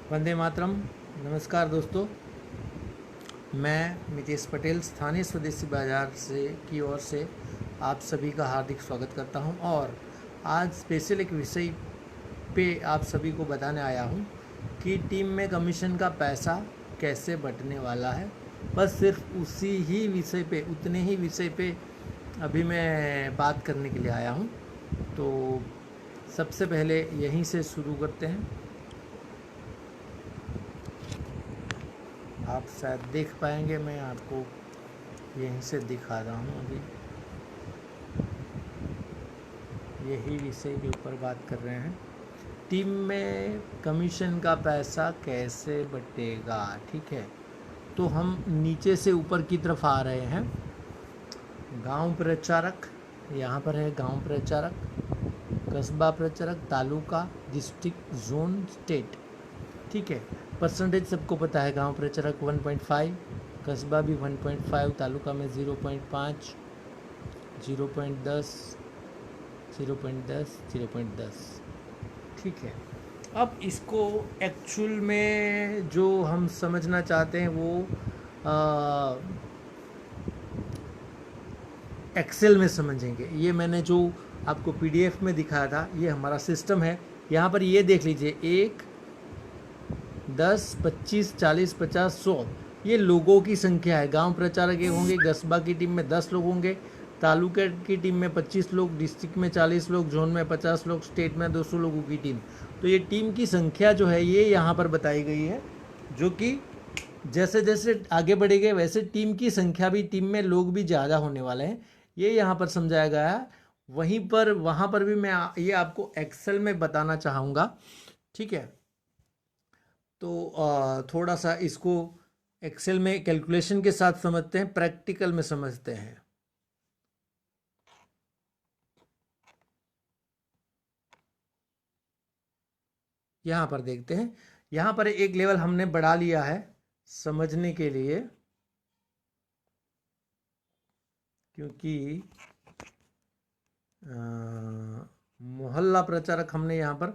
वंदे मातरम। नमस्कार दोस्तों, मैं मितेश पटेल स्थानीय स्वदेशी बाजार से की ओर से आप सभी का हार्दिक स्वागत करता हूं और आज स्पेशल एक विषय पे आप सभी को बताने आया हूं कि टीम में कमीशन का पैसा कैसे बंटने वाला है। बस सिर्फ उसी ही विषय पे, उतने ही विषय पे अभी मैं बात करने के लिए आया हूं। तो सबसे पहले यहीं से शुरू करते हैं। आप शायद देख पाएंगे, मैं आपको यहीं से दिखा रहा हूँ। अभी यही विषय के ऊपर बात कर रहे हैं, टीम में कमीशन का पैसा कैसे बटेगा। ठीक है, तो हम नीचे से ऊपर की तरफ आ रहे हैं। गांव प्रचारक, यहाँ पर है गांव प्रचारक, कस्बा प्रचारक, तालुका, डिस्ट्रिक्ट, जोन, स्टेट। ठीक है, परसेंटेज सबको पता है। गांव प्रचारक 1.5, कस्बा भी 1.5, तालुका में 0.5, 0.10, 0.10, 0.10। ठीक है, अब इसको एक्चुअल में जो हम समझना चाहते हैं वो एक्सेल में समझेंगे। ये मैंने जो आपको पीडीएफ में दिखाया था, ये हमारा सिस्टम है। यहाँ पर ये देख लीजिए, 1, 10, 25, 40, 50, 100 ये लोगों की संख्या है। गांव प्रचारक एक होंगे, कस्बा की टीम में 10 लोग होंगे, तालुके की टीम में 25 लोग, डिस्ट्रिक्ट में 40 लोग, जोन में 50 लोग, स्टेट में 200 लोगों की टीम। तो ये टीम की संख्या जो है ये यहाँ पर बताई गई है, जो कि जैसे जैसे आगे बढ़ेंगे वैसे टीम की संख्या भी, टीम में लोग भी ज़्यादा होने वाले हैं, ये यहाँ पर समझाया गया है। वहीं पर वहाँ पर भी मैं ये आपको एक्सेल में बताना चाहूँगा। ठीक है, तो थोड़ा सा इसको एक्सेल में कैलकुलेशन के साथ समझते हैं, प्रैक्टिकल में समझते हैं। यहाँ पर देखते हैं, यहाँ पर एक लेवल हमने बढ़ा लिया है समझने के लिए, क्योंकि मोहल्ला प्रचारक हमने यहाँ पर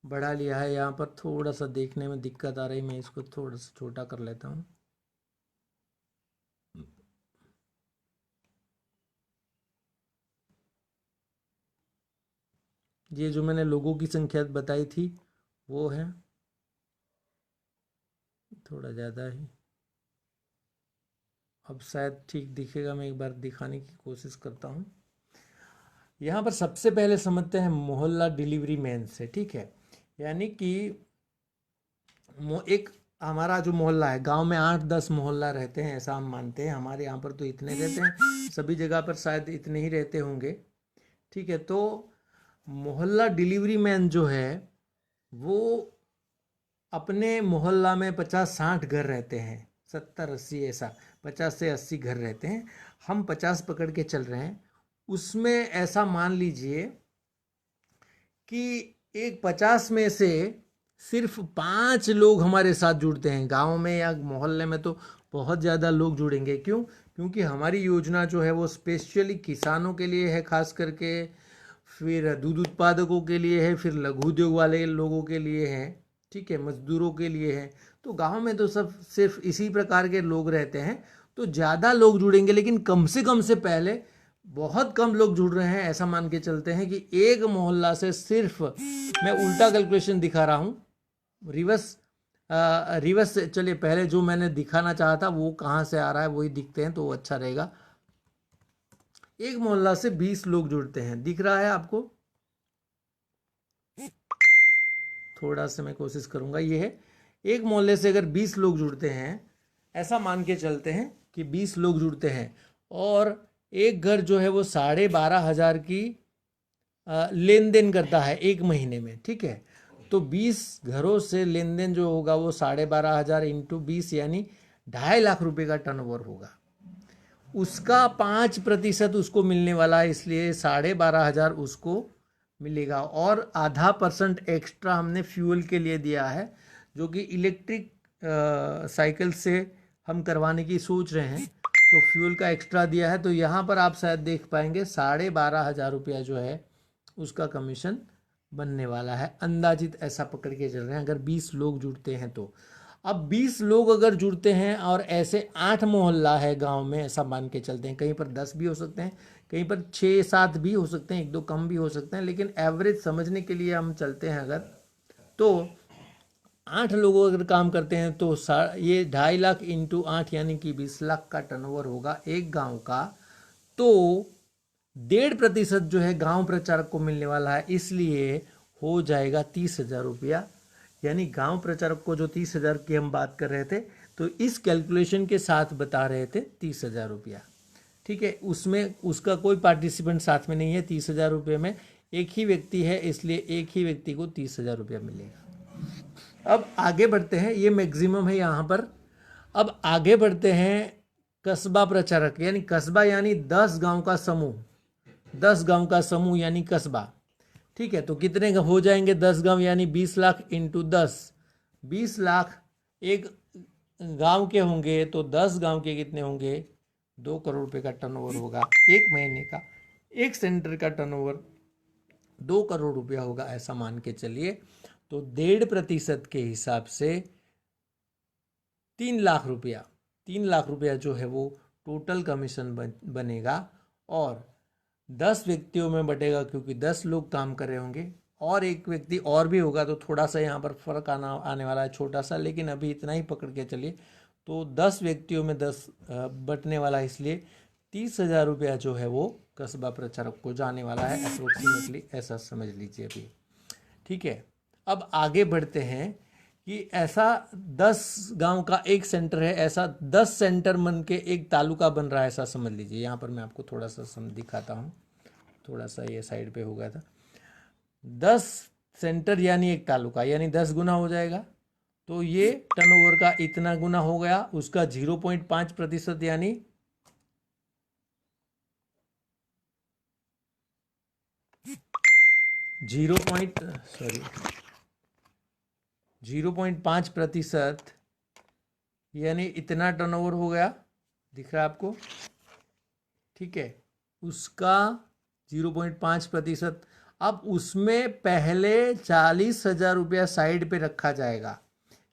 बढ़ा लिया है। यहाँ पर थोड़ा सा देखने में दिक्कत आ रही, मैं इसको थोड़ा सा छोटा कर लेता हूँ। ये जो मैंने लोगों की संख्या बताई थी वो है थोड़ा ज़्यादा ही। अब शायद ठीक दिखेगा, मैं एक बार दिखाने की कोशिश करता हूँ। यहाँ पर सबसे पहले समझते हैं मोहल्ला डिलीवरी मैन से। ठीक है, यानी कि एक हमारा जो मोहल्ला है, गांव में 8-10 मोहल्ला रहते हैं ऐसा हम मानते हैं। हमारे यहाँ पर तो इतने रहते हैं, सभी जगह पर शायद इतने ही रहते होंगे। ठीक है, तो मोहल्ला डिलीवरी मैन जो है वो अपने मोहल्ला में 50-60 घर रहते हैं, 70-80 ऐसा, 50 से 80 घर रहते हैं। हम 50 पकड़ के चल रहे हैं। उसमें ऐसा मान लीजिए कि एक 50 में से सिर्फ 5 लोग हमारे साथ जुड़ते हैं। गांव में या मोहल्ले में तो बहुत ज़्यादा लोग जुड़ेंगे। क्यों? क्योंकि हमारी योजना जो है वो स्पेशली किसानों के लिए है, खास करके फिर दूध उत्पादकों के लिए है, फिर लघु उद्योग वाले लोगों के लिए है। ठीक है, मजदूरों के लिए है। तो गांव में तो सब सिर्फ इसी प्रकार के लोग रहते हैं, तो ज़्यादा लोग जुड़ेंगे। लेकिन कम से पहले बहुत कम लोग जुड़ रहे हैं, ऐसा मान के चलते हैं कि एक मोहल्ला से सिर्फ, मैं उल्टा कैलकुलेशन दिखा रहा हूँ, रिवर्स रिवर्स चलिए, पहले जो मैंने दिखाना चाहा था वो कहाँ से आ रहा है वही दिखते हैं तो वो अच्छा रहेगा। एक मोहल्ला से 20 लोग जुड़ते हैं, दिख रहा है आपको? थोड़ा सा मैं कोशिश करूंगा। ये है, एक मोहल्ले से अगर 20 लोग जुड़ते हैं, ऐसा मान के चलते हैं कि 20 लोग जुड़ते हैं, और एक घर जो है वो 12,500 की लेन देन करता है एक महीने में। ठीक है, तो 20 घरों से लेन देन जो होगा वो 12,500 इंटू 20 यानी 2.5 लाख रुपए का टर्नओवर होगा। उसका 5% उसको मिलने वाला है, इसलिए 12,500 उसको मिलेगा। और आधा % एक्स्ट्रा हमने फ्यूल के लिए दिया है, जो कि इलेक्ट्रिक साइकिल से हम करवाने की सोच रहे हैं, तो फ्यूल का एक्स्ट्रा दिया है। तो यहाँ पर आप शायद देख पाएंगे 12,500 रुपया जो है उसका कमीशन बनने वाला है, अंदाजित ऐसा पकड़ के चल रहे हैं अगर 20 लोग जुड़ते हैं तो। अब 20 लोग अगर जुड़ते हैं और ऐसे 8 मोहल्ला है गांव में, ऐसा मान के चलते हैं, कहीं पर 10 भी हो सकते हैं, कहीं पर 6-7 भी हो सकते हैं, 1-2 कम भी हो सकते हैं, लेकिन एवरेज समझने के लिए हम चलते हैं अगर, तो 8 लोगों अगर काम करते हैं तो ये 2.5 लाख इंटू 8 यानी कि 20 लाख का टर्नओवर होगा एक गांव का। तो 1.5% जो है गांव प्रचारक को मिलने वाला है, इसलिए हो जाएगा 30,000 रुपया। यानी गांव प्रचारक को जो 30,000 की हम बात कर रहे थे, तो इस कैलकुलेशन के साथ बता रहे थे 30,000 रुपया। ठीक है, उसमें उसका कोई पार्टिसिपेंट साथ में नहीं है। 30,000 रुपये में एक ही व्यक्ति है, इसलिए एक ही व्यक्ति को 30,000 रुपया मिलेगा। अब आगे बढ़ते हैं, ये मैक्सिमम है यहाँ पर। अब आगे बढ़ते हैं, कस्बा प्रचारक, यानी कस्बा यानी 10 गांव का समूह, 10 गांव का समूह यानी कस्बा। ठीक है, तो कितने हो जाएंगे 10 गांव, यानी 20 लाख इंटू 10, 20 लाख एक गांव के होंगे, तो 10 गांव के कितने होंगे, 2 करोड़ रुपए का टर्नओवर होगा एक महीने का। एक सेंटर का टर्नओवर 2 करोड़ रुपया होगा, ऐसा मान के चलिए। तो 1.5% के हिसाब से 3 लाख रुपया, 3 लाख रुपया जो है वो टोटल कमीशन बनेगा, और 10 व्यक्तियों में बटेगा क्योंकि 10 लोग काम कर रहे होंगे, और एक व्यक्ति और भी होगा, तो थोड़ा सा यहाँ पर फर्क आने वाला है, छोटा सा, लेकिन अभी इतना ही पकड़ के चलिए। तो 10 व्यक्तियों में 10 बटने वाला है, इसलिए 30,000 रुपया जो है वो कस्बा प्रचारक को जाने वाला है अप्रोक्सीमेटली, ऐसा समझ लीजिए अभी। ठीक है, अब आगे बढ़ते हैं कि ऐसा 10 गांव का एक सेंटर है, ऐसा 10 सेंटर बन के एक तालुका बन रहा है, ऐसा समझ लीजिए। यहाँ पर मैं आपको थोड़ा सा दिखाता हूँ, थोड़ा सा ये साइड पे हो गया था। 10 सेंटर यानी एक तालुका, यानी 10 गुना हो जाएगा, तो ये टर्नओवर का इतना गुना हो गया। उसका 0.5% यानी 0.5% यानी इतना टर्नओवर हो गया, दिख रहा है आपको। ठीक है, उसका 0.5%। अब उसमें पहले 40,000 रुपया साइड पे रखा जाएगा,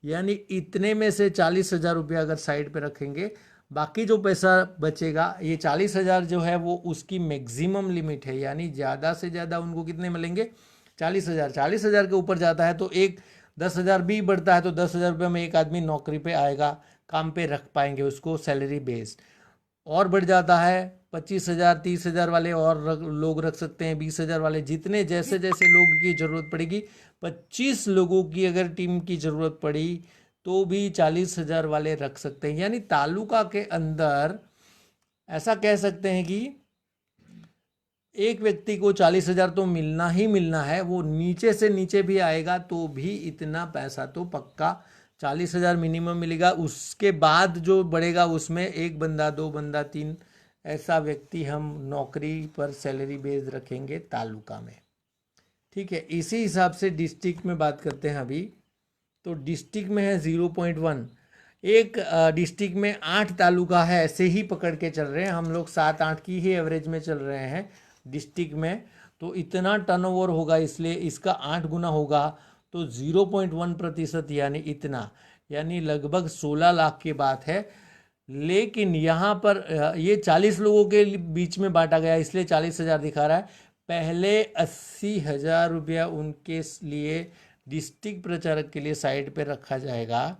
यानी इतने में से 40,000 रुपया अगर साइड पे रखेंगे, बाकी जो पैसा बचेगा, ये 40,000 जो है वो उसकी मैक्सिमम लिमिट है, यानी ज़्यादा से ज़्यादा उनको कितने मिलेंगे, 40,000। 40,000 के ऊपर जाता है तो एक 10,000 भी बढ़ता है, तो 10,000 रुपये में एक आदमी नौकरी पे आएगा, काम पे रख पाएंगे उसको सैलरी बेस्ड। और बढ़ जाता है 25,000, 30,000 वाले और लोग रख सकते हैं, 20,000 वाले, जितने जैसे जैसे लोगों की ज़रूरत पड़ेगी। 25 लोगों की अगर टीम की ज़रूरत पड़ी तो भी 40,000 वाले रख सकते हैं। यानी तालुका के अंदर ऐसा कह सकते हैं कि एक व्यक्ति को 40,000 तो मिलना ही मिलना है, वो नीचे से नीचे भी आएगा तो भी इतना पैसा तो पक्का 40,000 मिनिमम मिलेगा। उसके बाद जो बढ़ेगा उसमें 1 बंदा, 2 बंदा, 3 ऐसा व्यक्ति हम नौकरी पर सैलरी बेस्ड रखेंगे तालुका में। ठीक है, इसी हिसाब से डिस्ट्रिक्ट में बात करते हैं अभी। तो डिस्ट्रिक्ट में है 0.1। एक डिस्ट्रिक्ट में 8 तालुका है, ऐसे ही पकड़ के चल रहे हैं हम लोग, 7-8 की ही एवरेज में चल रहे हैं डिस्ट्रिक्ट में। तो इतना टर्नओवर होगा, इसलिए इसका 8 गुना होगा, तो 0.1% यानी इतना, यानी लगभग 16 लाख की बात है। लेकिन यहाँ पर ये 40 लोगों के बीच में बांटा गया, इसलिए 40,000 दिखा रहा है। पहले 80,000 रुपया उनके लिए डिस्ट्रिक्ट प्रचारक के लिए साइड पे रखा जाएगा।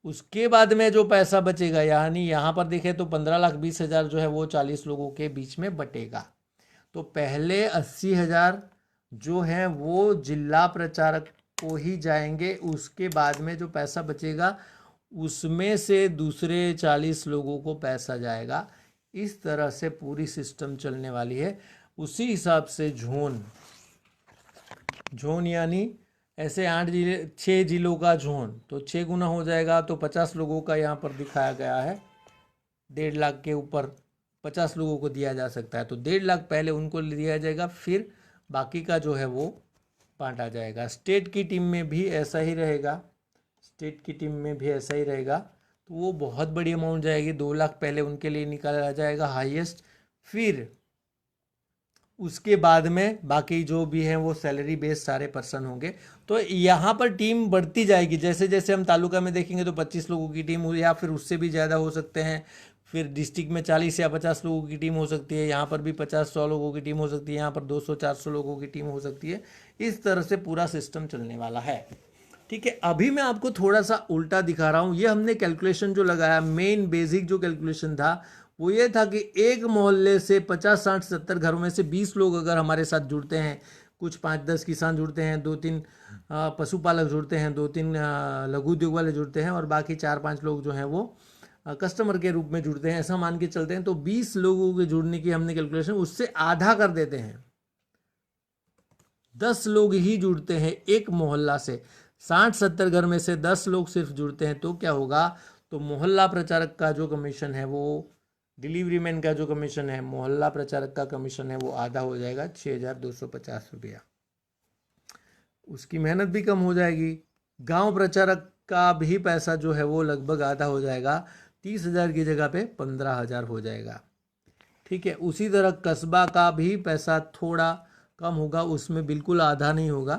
उसके बाद में जो पैसा बचेगा, यानी यहाँ पर देखें तो 15,20,000 जो है वो 40 लोगों के बीच में बटेगा। तो पहले 80,000 जो है वो जिला प्रचारक को ही जाएंगे, उसके बाद में जो पैसा बचेगा उसमें से दूसरे 40 लोगों को पैसा जाएगा। इस तरह से पूरी सिस्टम चलने वाली है। उसी हिसाब से जोन यानी ऐसे 6 जिलों का जोन, तो 6 गुना हो जाएगा, तो 50 लोगों का यहाँ पर दिखाया गया है। 1.5 लाख के ऊपर 50 लोगों को दिया जा सकता है, तो 1.5 लाख पहले उनको दिया जाएगा, फिर बाकी का जो है वो बांटा जाएगा। स्टेट की टीम में भी ऐसा ही रहेगा, तो वो बहुत बड़ी अमाउंट जाएगी। 2 लाख पहले उनके लिए निकाला जाएगा हाईएस्ट, फिर उसके बाद में बाकी जो भी हैं वो सैलरी बेस्ड सारे पर्सन होंगे। तो यहाँ पर टीम बढ़ती जाएगी, जैसे जैसे हम तालुका में देखेंगे तो 25 लोगों की टीम हो या फिर उससे भी ज़्यादा हो सकते हैं, फिर डिस्ट्रिक्ट में 40 या 50 लोगों की टीम हो सकती है, यहाँ पर भी 50-100 लोगों की टीम हो सकती है, यहाँ पर 200-400 लोगों की टीम हो सकती है। इस तरह से पूरा सिस्टम चलने वाला है। ठीक है, अभी मैं आपको थोड़ा सा उल्टा दिखा रहा हूँ। ये हमने कैलकुलेशन जो लगाया, मेन बेसिक जो कैलकुलेशन था वो ये था कि एक मोहल्ले से 50, 60, 70 घरों में से 20 लोग अगर हमारे साथ जुड़ते हैं, कुछ 5-10 किसान जुड़ते हैं, 2-3 पशुपालक जुड़ते हैं, 2-3 लघु उद्योग वाले जुड़ते हैं और बाकी 4-5 लोग जो हैं वो कस्टमर के रूप में जुड़ते हैं, ऐसा मान के चलते हैं, तो 20 लोगों के जुड़ने की हमने कैलकुलेशन उससे आधा कर देते हैं। 10 लोग ही जुड़ते हैं एक मोहल्ला से, 60-70 घर में से 10 लोग सिर्फ जुड़ते हैं, तो क्या होगा, तो मोहल्ला प्रचारक का जो कमीशन है वो, डिलीवरी मैन का जो कमीशन है, मोहल्ला प्रचारक का कमीशन है वो आधा हो जाएगा, 6,250 रुपया। उसकी मेहनत भी कम हो जाएगी। गांव प्रचारक का भी पैसा जो है वो लगभग आधा हो जाएगा, 30,000 की जगह पे 15,000 हो जाएगा। ठीक है, उसी तरह कस्बा का भी पैसा थोड़ा कम होगा, उसमें बिल्कुल आधा नहीं होगा,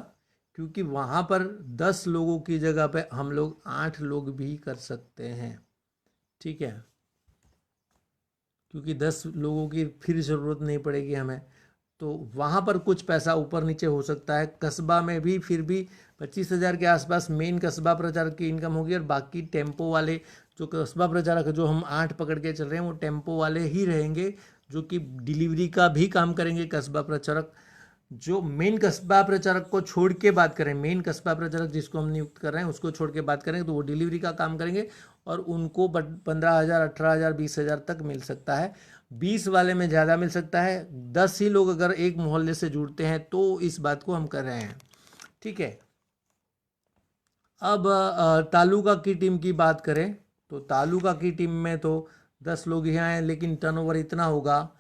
क्योंकि वहाँ पर 10 लोगों की जगह पे हम लोग 8 लोग भी कर सकते हैं। ठीक है, क्योंकि 10 लोगों की फिर ज़रूरत नहीं पड़ेगी हमें, तो वहाँ पर कुछ पैसा ऊपर नीचे हो सकता है। कस्बा में भी फिर भी 25,000 के आसपास मेन कस्बा प्रचारक की इनकम होगी, और बाकी टेम्पो वाले जो कस्बा प्रचारक जो हम 8 पकड़ के चल रहे हैं वो टेम्पो वाले ही रहेंगे, जो कि डिलीवरी का भी काम करेंगे। कस्बा प्रचारक जो मेन कस्बा प्रचारक को छोड़ के बात करें, मेन कस्बा प्रचारक जिसको हम नियुक्त कर रहे हैं उसको छोड़ के बात करें, तो वो डिलीवरी का काम करेंगे और उनको 15,000, 18,000, 20,000 तक मिल सकता है। 20 वाले में ज़्यादा मिल सकता है। 10 ही लोग अगर एक मोहल्ले से जुड़ते हैं तो इस बात को हम कर रहे हैं। ठीक है, अब तालुका की टीम की बात करें तो तालुका की टीम में तो 10 लोग ही आए, लेकिन टर्नओवर इतना होगा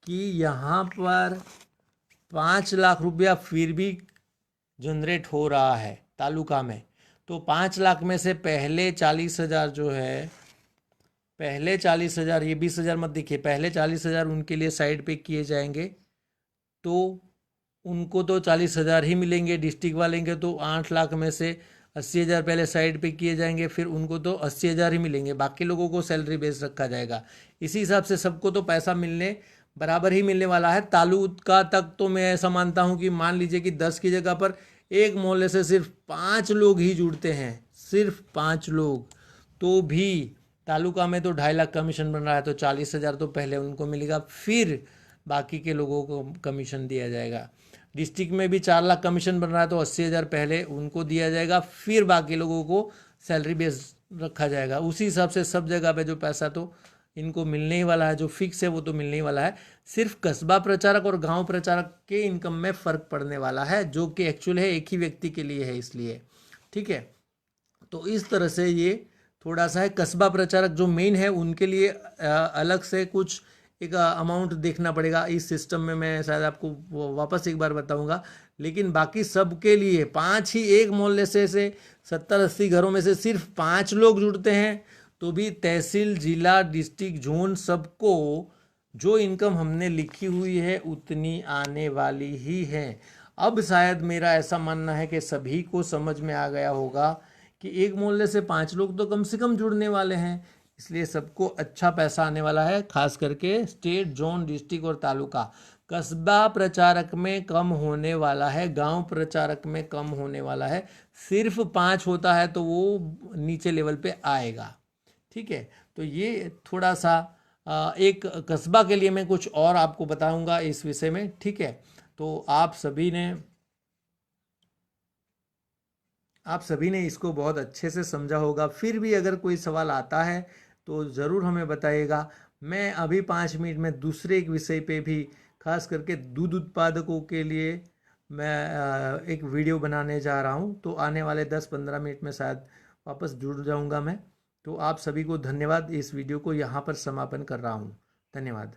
कि यहाँ पर 5 लाख रुपया फिर भी जनरेट हो रहा है तालुका में। तो 5 लाख में से पहले 40,000 जो है, पहले 40,000, ये 20,000 मत देखिए, पहले 40,000 उनके लिए साइड पे किए जाएंगे, तो उनको तो 40,000 ही मिलेंगे। डिस्ट्रिक्ट वाले के तो 8 लाख में से 80,000 पहले साइड पे किए जाएंगे, फिर उनको तो 80,000 ही मिलेंगे, बाकी लोगों को सैलरी बेस रखा जाएगा। इसी हिसाब से सबको तो पैसा मिलने बराबर ही मिलने वाला है। तालुका तक तो मैं ऐसा मानता हूँ कि मान लीजिए कि 10 की जगह पर एक मोहल्ले से सिर्फ 5 लोग ही जुड़ते हैं, सिर्फ 5 लोग, तो भी तालुका में तो 2.5 लाख कमीशन बन रहा है, तो 40,000 तो पहले उनको मिलेगा, फिर बाकी के लोगों को कमीशन दिया जाएगा। डिस्ट्रिक्ट में भी 4 लाख कमीशन बन रहा है, तो 80,000 पहले उनको दिया जाएगा, फिर बाकी लोगों को सैलरी बेस रखा जाएगा। उसी हिसाब से सब जगह पे जो पैसा तो इनको मिलने ही वाला है, जो फिक्स है वो तो मिलने ही वाला है। सिर्फ कस्बा प्रचारक और गांव प्रचारक के इनकम में फ़र्क पड़ने वाला है, जो कि एक्चुअल है एक ही व्यक्ति के लिए है, इसलिए। ठीक है, तो इस तरह से ये थोड़ा सा है। कस्बा प्रचारक जो मेन है उनके लिए अलग से कुछ एक अमाउंट देखना पड़ेगा इस सिस्टम में, मैं शायद आपको वापस एक बार बताऊंगा। लेकिन बाकी सब के लिए 5 ही, एक मोहल्ले से 70-80 घरों में से सिर्फ 5 लोग जुड़ते हैं, तो भी तहसील, जिला, डिस्ट्रिक्ट, जोन सबको जो इनकम हमने लिखी हुई है उतनी आने वाली ही है। अब शायद मेरा ऐसा मानना है कि सभी को समझ में आ गया होगा कि एक मोहल्ले से 5 लोग तो कम से कम जुड़ने वाले हैं, इसलिए सबको अच्छा पैसा आने वाला है, खास करके स्टेट, जोन, डिस्ट्रिक्ट और तालुका। कस्बा प्रचारक में कम होने वाला है, गांव प्रचारक में कम होने वाला है। सिर्फ 5 होता है तो वो नीचे लेवल पे आएगा। ठीक है, तो ये थोड़ा सा एक कस्बा के लिए मैं कुछ और आपको बताऊंगा इस विषय में। ठीक है, तो आप सभी ने इसको बहुत अच्छे से समझा होगा। फिर भी अगर कोई सवाल आता है तो ज़रूर हमें बताइएगा। मैं अभी 5 मिनट में दूसरे एक विषय पे भी, खास करके दूध उत्पादकों के लिए मैं एक वीडियो बनाने जा रहा हूं, तो आने वाले 10-15 मिनट में शायद वापस जुड़ जाऊंगा मैं। तो आप सभी को धन्यवाद। इस वीडियो को यहाँ पर समापन कर रहा हूँ। धन्यवाद।